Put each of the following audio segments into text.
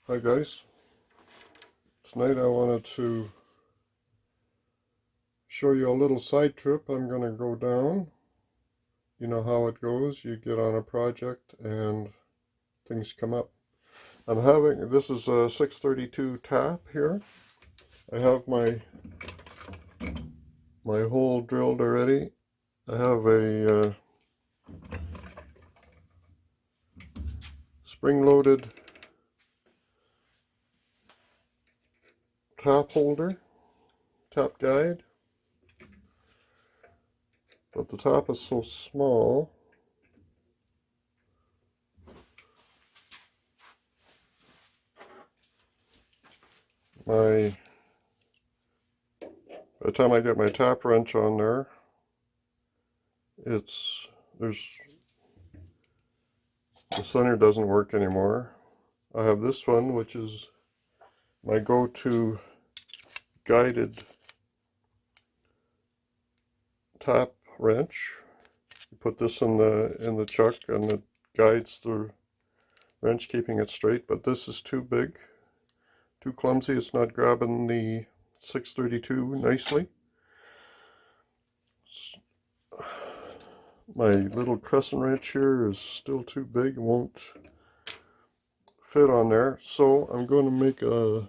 Hi guys, tonight I wanted to show you a little side trip. I'm going to go down. You know how it goes, you get on a project and things come up. This is a 632 tap here. I have my hole drilled already. I have a spring-loaded tap holder, tap guide, but the top is so small by the time I get my tap wrench on there, the center doesn't work anymore. I have this one, which is my go-to guided tap wrench. You put this in the chuck and it guides the wrench, keeping it straight, but this is too big, too clumsy. It's not grabbing the 632 nicely. My little crescent wrench here is still too big, won't fit on there, so I'm going to make a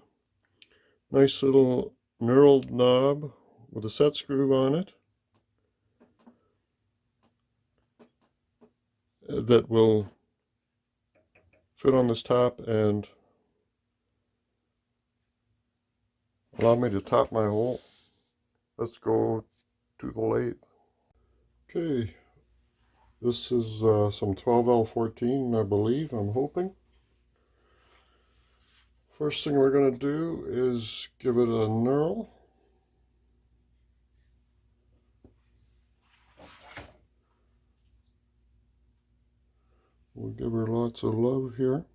nice little knurled knob with a set screw on it that will fit on this top and allow me to top my hole. Let's go to the lathe. Okay, this is some 12L14, I believe, I'm hoping. First thing we're going to do is give it a knurl. We'll give her lots of love here.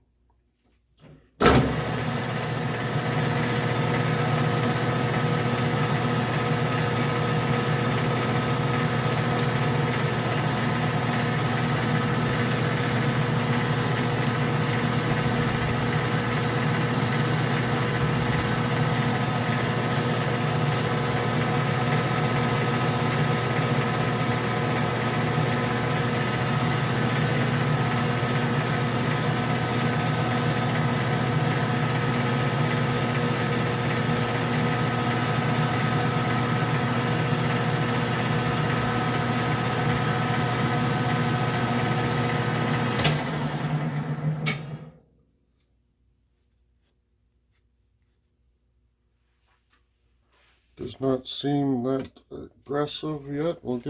Does not seem that aggressive yet. We'll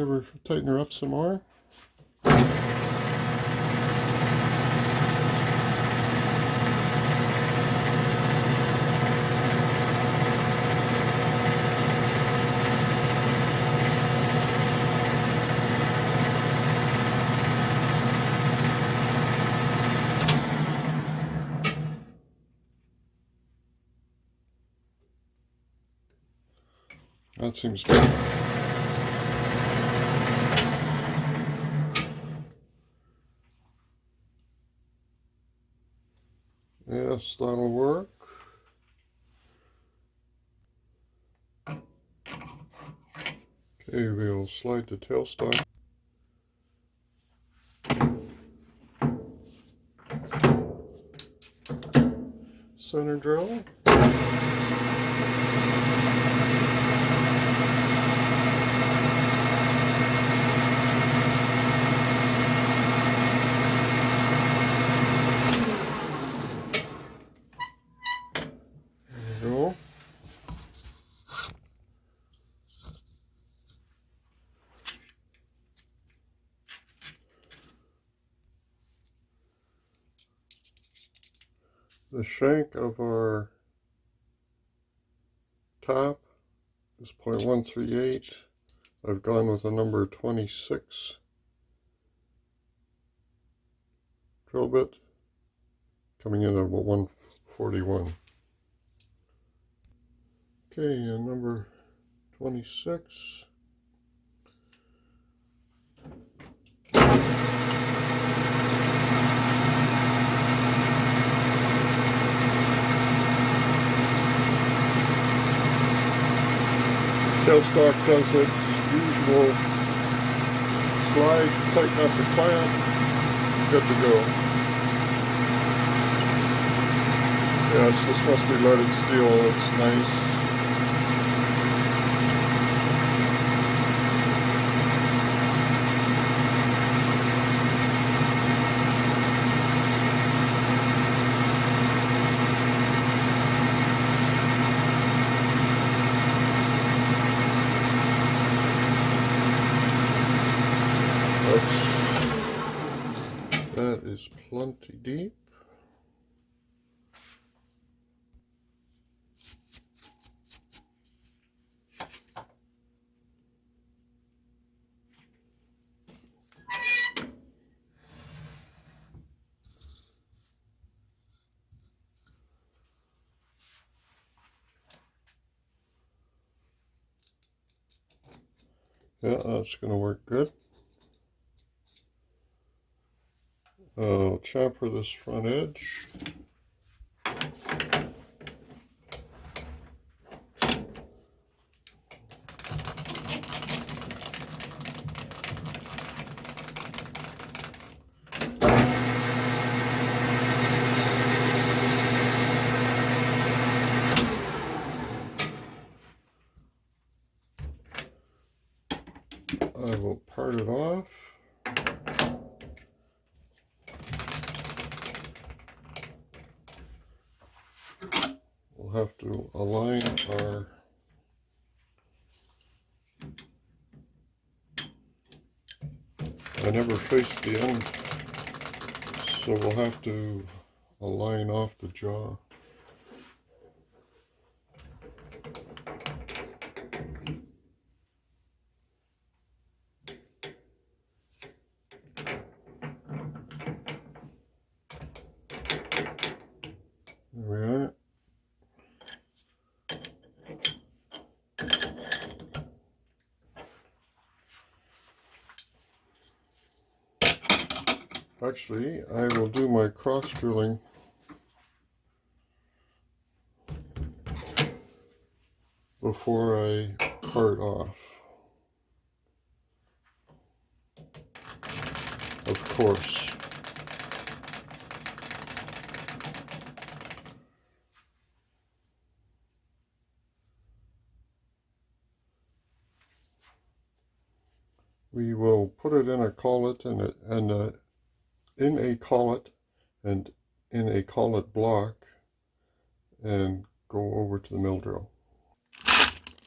tighten her up some more. That seems good. Yes, that'll work. Okay, we'll slide the tailstock. Center drill. Go. The shank of our top is 0.138. I've gone with a number 26 drill bit, coming in at about 141. Okay, and number 26. tailstock does its usual slide, tighten up the clamp, good to go. Yes, this must be leaded steel, it's nice. That is plenty deep. Yeah, that's going to work good. I'll chamfer this front edge. I will part it off. We'll have to align our I never faced the end, so we'll have to align off the jaw. There we are. Actually, I will do my cross drilling before I part off. Of course. We will put it in a collet in a collet and in a collet block and go over to the mill drill.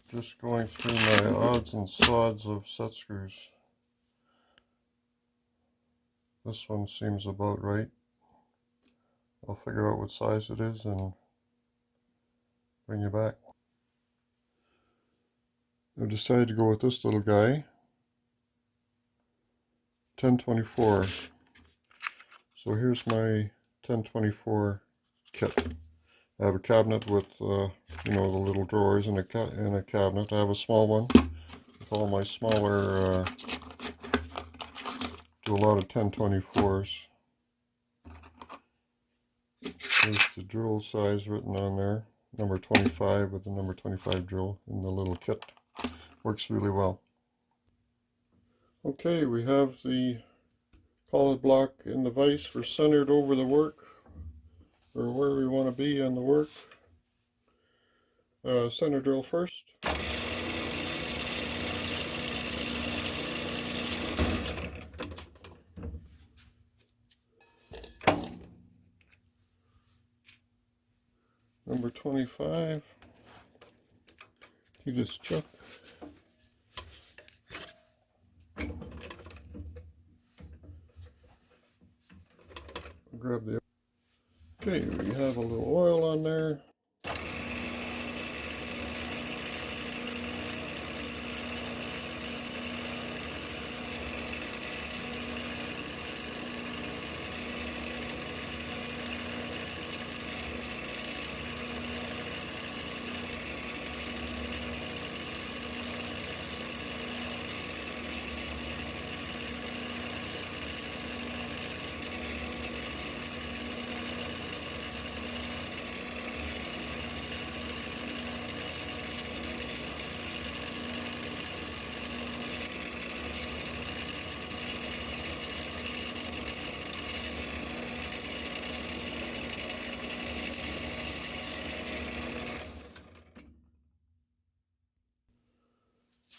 Just going through my odds and sods of set screws. This one seems about right. I'll figure out what size it is and bring you back. I decided to go with this little guy. 1024. So here's my 1024 kit. I have a cabinet with, you know, the little drawers in a cabinet. I have a small one with all my smaller, do a lot of 1024s. There's the drill size written on there, number 25 with the number 25 drill in the little kit. Works really well. Okay, we have the collet block in the vise. We're centered over the work, or where we want to be on the work. Center drill first. Number 25. See this chuck. Grab the. Okay, we have a little oil on there.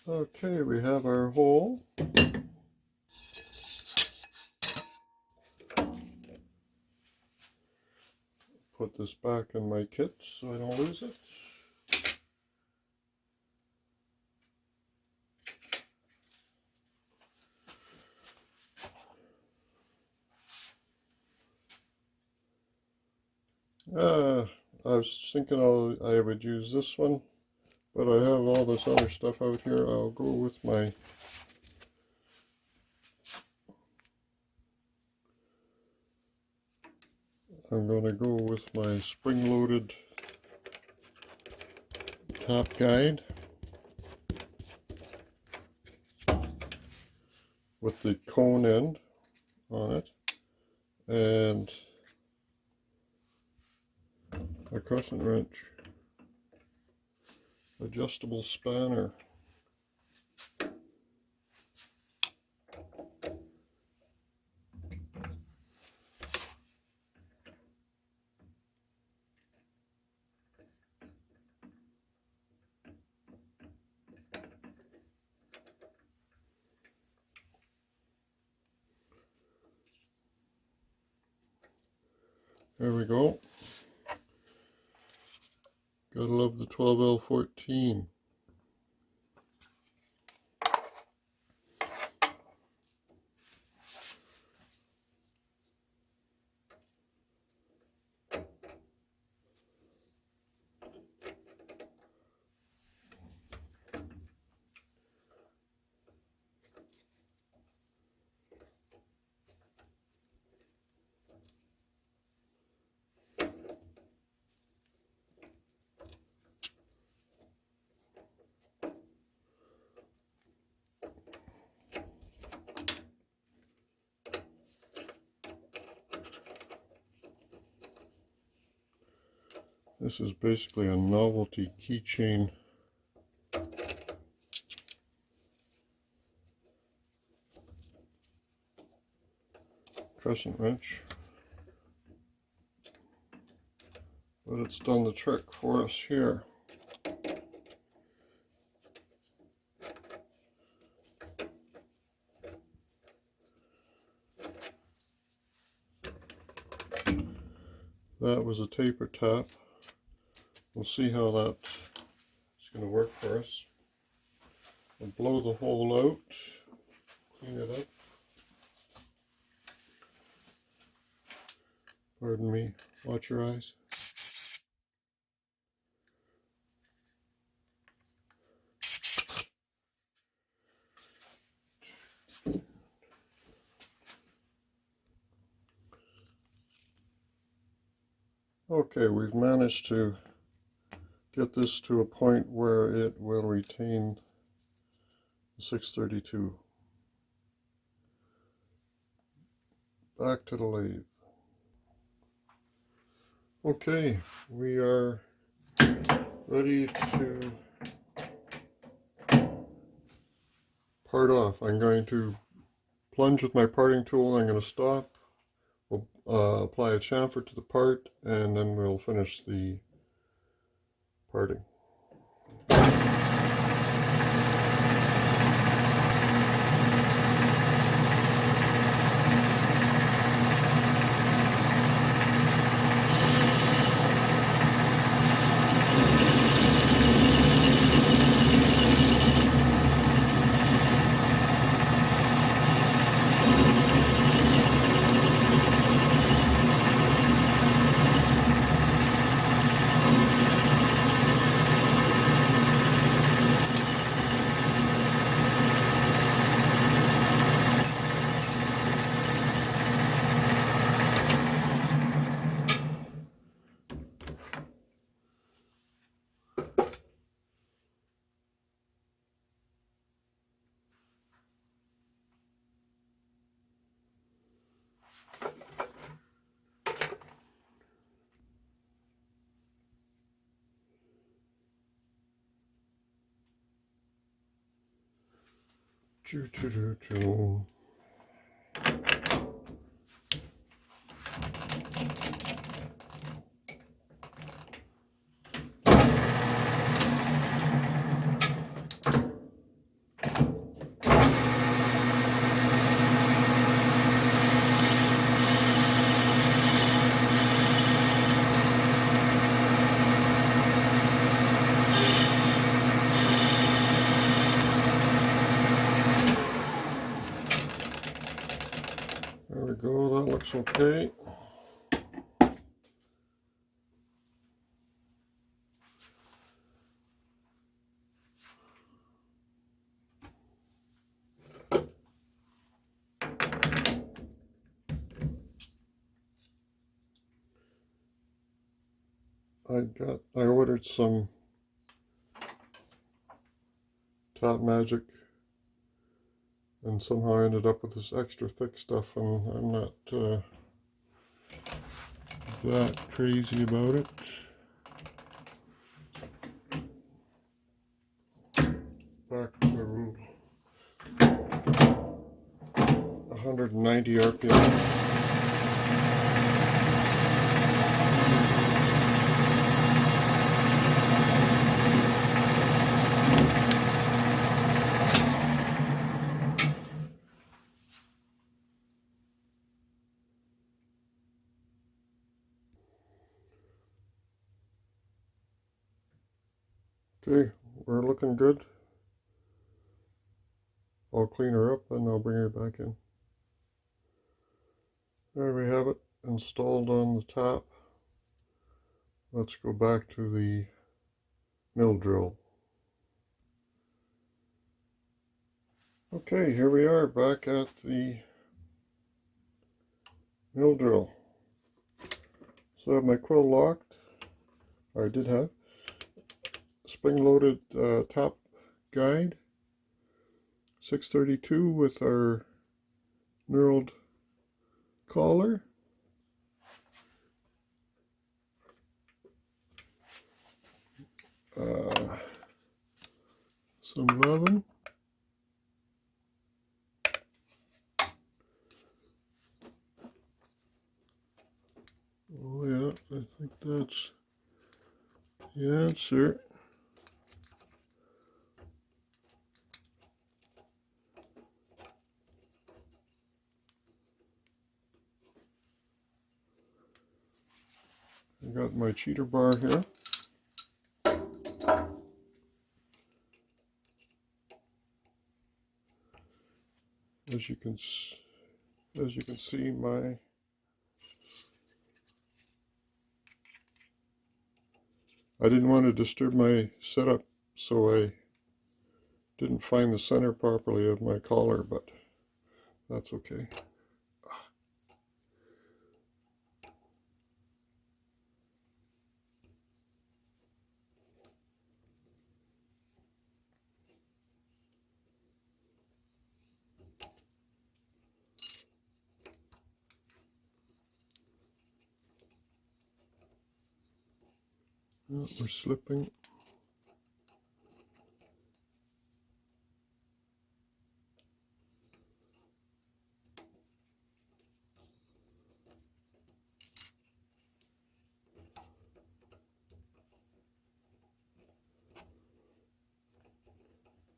Okay, we have our hole. Put this back in my kit so I don't lose it. I was thinking I would use this one, but I have all this other stuff out here. I'll go with my I'm going to go with my spring-loaded top guide with the cone end on it and a crescent wrench, adjustable spanner. There we go. Gotta love the 12L14. This is basically a novelty keychain. Crescent wrench. But it's done the trick for us here. That was a taper tap. We'll see how that's going to work for us. We'll blow the hole out, clean it up. Pardon me, watch your eyes. Okay, we've managed to get this to a point where it will retain the 632. Back to the lathe. Okay, we are ready to part off. I'm going to plunge with my parting tool. I'm going to stop. We'll apply a chamfer to the part, and then we'll finish the parting. Choo-choo-choo-choo. There we go, that looks okay. I ordered some Top Magic and somehow I ended up with this extra thick stuff, and I'm not that crazy about it. Back to 190 RPM. Okay, we're looking good. I'll clean her up and I'll bring her back in. There we have it installed on the top. Let's go back to the mill drill. Okay, here we are back at the mill drill. So I have my quill locked, or I did have. Spring-loaded top guide, 632 with our knurled collar. Some 11. Oh yeah, I think that's the answer. I got my cheater bar here. As you can see, I didn't want to disturb my setup, so I didn't find the center properly of my collar, but that's okay. Oh, we're slipping.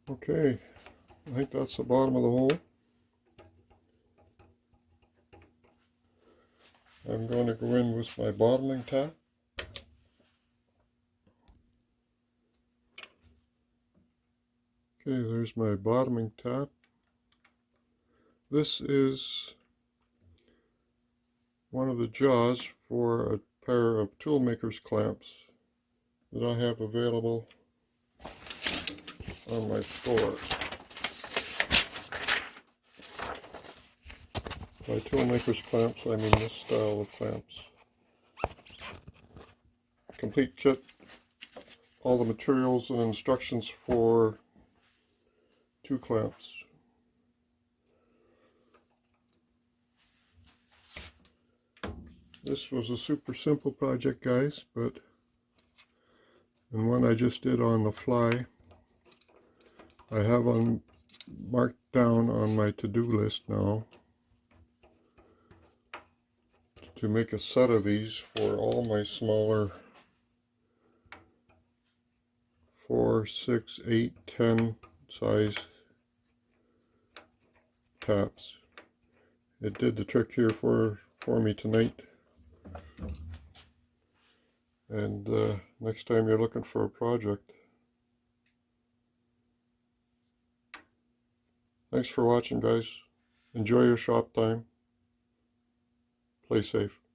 Okay, I think that's the bottom of the hole. I'm going to go in with my bottoming tap. Okay, there's my bottoming tap. This is one of the jaws for a pair of toolmaker's clamps that I have available on my store. By toolmaker's clamps, I mean this style of clamps. Complete kit, all the materials and instructions for 2 clamps. This was a super simple project, guys, but and one I just did on the fly. I have marked down on my to-do list now to make a set of these for all my smaller 4, 6, 8, 10 size taps. It did the trick here for me tonight. And next time you're looking for a project. Thanks for watching, guys. Enjoy your shop time. Play safe.